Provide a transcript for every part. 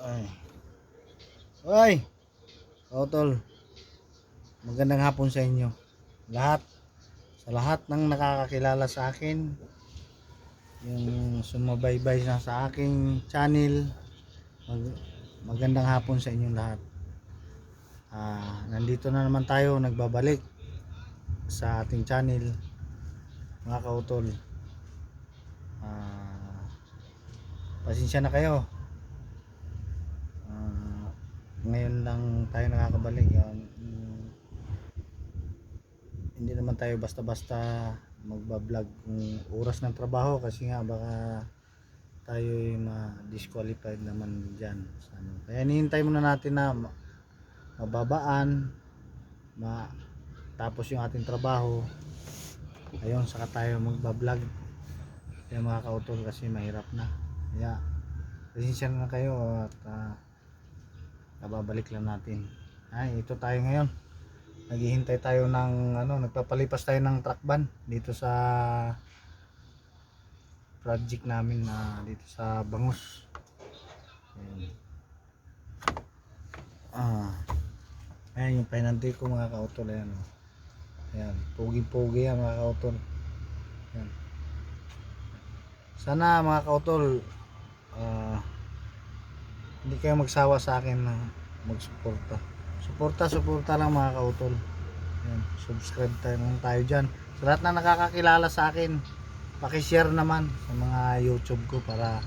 Ay. Oy, Tol. Magandang hapon sa inyo. Lahat, sa lahat ng nakakakilala sa akin, yung sumabaybay na sa aking channel, magandang hapon sa inyo lahat. Nandito na naman tayo, nagbabalik sa ating channel, mga kautol. Pasensya na kayo. Ngayon lang tayo nakakabalik. Hindi naman tayo basta-basta magba-vlog kung oras ng trabaho, kasi nga baka tayo ma-disqualified naman dyan. Kaya hinihintay muna natin na mababaan, tapos yung ating trabaho, ayun, saka tayo magba-vlog. Kaya mga kautol, kasi mahirap na. Kaya pasensya na kayo at nababalik lang natin. Ito tayo ngayon, naghihintay tayo ng nagpapalipas tayo ng truck van dito sa project namin na dito sa Bangus. Ayan yung pinanti ko, mga kautol. Ayan, pogi-pogi yan, mga kautol. Ayan. Sana mga kautol, hindi kayo magsawa sa akin na suporta lang, mga kautol. Ayan, subscribe tayo dyan. Sa lahat na nakakakilala sa akin, paki-share naman sa mga YouTube ko para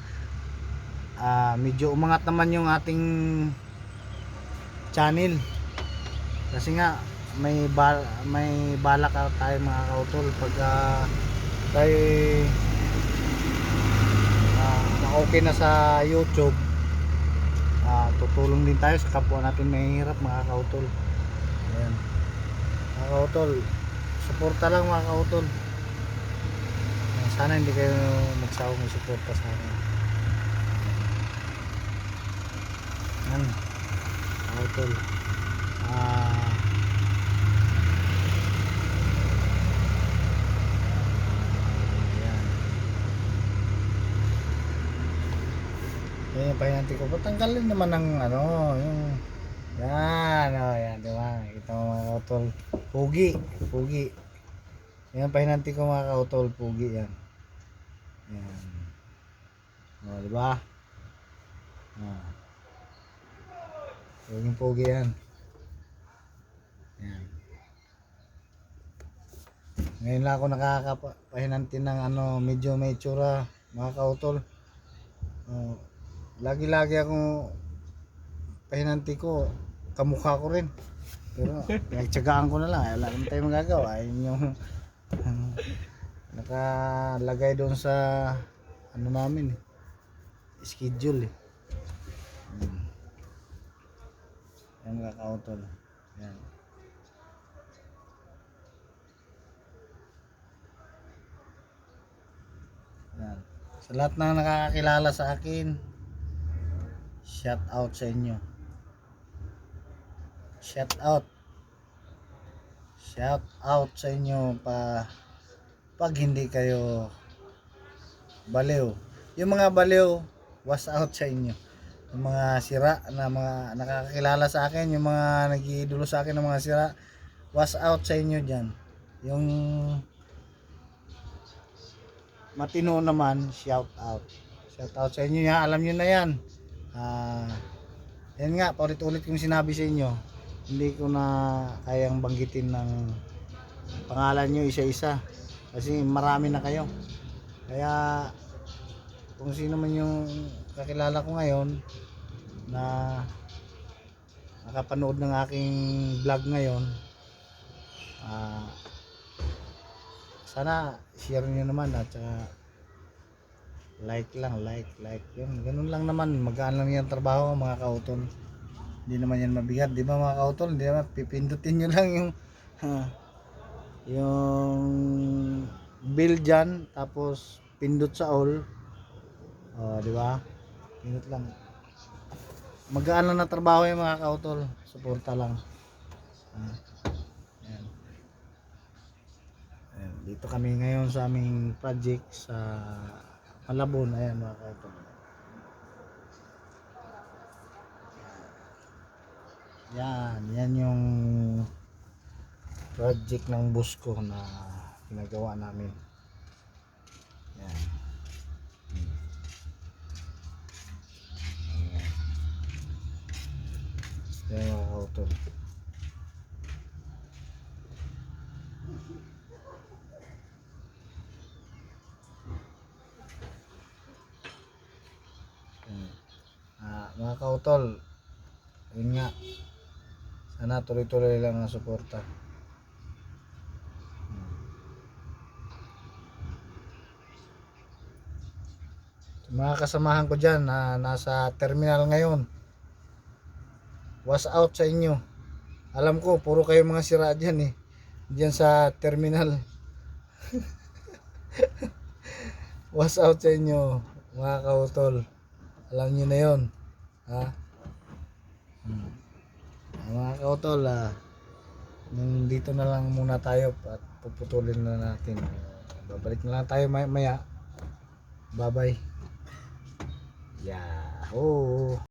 medyo umangat naman yung ating channel. Kasi nga may balak tayo, mga kautol, pag tayo okay na sa YouTube, tutulong din tayo sa kapwa natin mahihirap, mga kautol. Ayan, mga kautol, suporta lang, mga kautol. Sana hindi kayo magsawang suporta sa akin. Ayan, mga kautol. Yung pahinanti ko, patanggalin naman ng yung yan, diba? Ito, mga kautol, pugi. Yan pahinanti ko, mga kautol, pugi yan. Diba? Pugi yan. Yan. Ngayon lang ako nakakapahinanti ng medyo may tsura, mga kautol. Lagi akong pahinanti ko, kamukha ko rin. Pero pinagtsagaan ko na lang, wala naman tayong magagawa. Ayun yung nakalagay doon sa namin, schedule. Yan, mga kautol. Yan. Yan. Sa lahat na nakakakilala sa akin, shout out sa inyo. Shout out sa inyo pag hindi kayo baliw. Yung mga baliw, was out sa inyo. Yung mga sira na mga nakakakilala sa akin, yung mga nag-iidolo sa akin ng mga sira, was out sa inyo dyan. Yung matino naman, shout out sa inyo ya. Alam nyo na yan. Yan nga, paulit-ulit kong sinabi sa inyo, hindi ko na kayang banggitin ng pangalan nyo isa-isa kasi marami na kayo. Kaya kung sino man yung kakilala ko ngayon na nakapanood ng aking vlog ngayon, sana share nyo naman at like yun, ganun lang naman. Magaan lang yung trabaho, mga kautol. Hindi naman yan mabigat, di ba, mga kautol? Hindi naman, pipindutin nyo lang yung bill dyan, tapos pindot sa all. Di ba? Pindot lang. Magaan lang na trabaho yung, mga kautol. Suporta lang. Ayan. Ayan. Dito kami ngayon sa aming project sa Malabon. Ayan, mga kautol. Yan yung project ng bus ko na ginagawa namin. Yan. Yan mga kautol. Mga kautol, yun nga, sana tuloy-tuloy lang ang suporta. Mga kasamahan ko dyan na nasa terminal ngayon, was out sa inyo. Alam ko puro kayo mga sira dyan eh, dyan sa terminal. Was out sa inyo mga kautol, alam nyo na yun, ha? Mga kautol, dito na lang muna tayo at puputulin na natin. Babalik na lang tayo maya. Bye bye. Yahoo!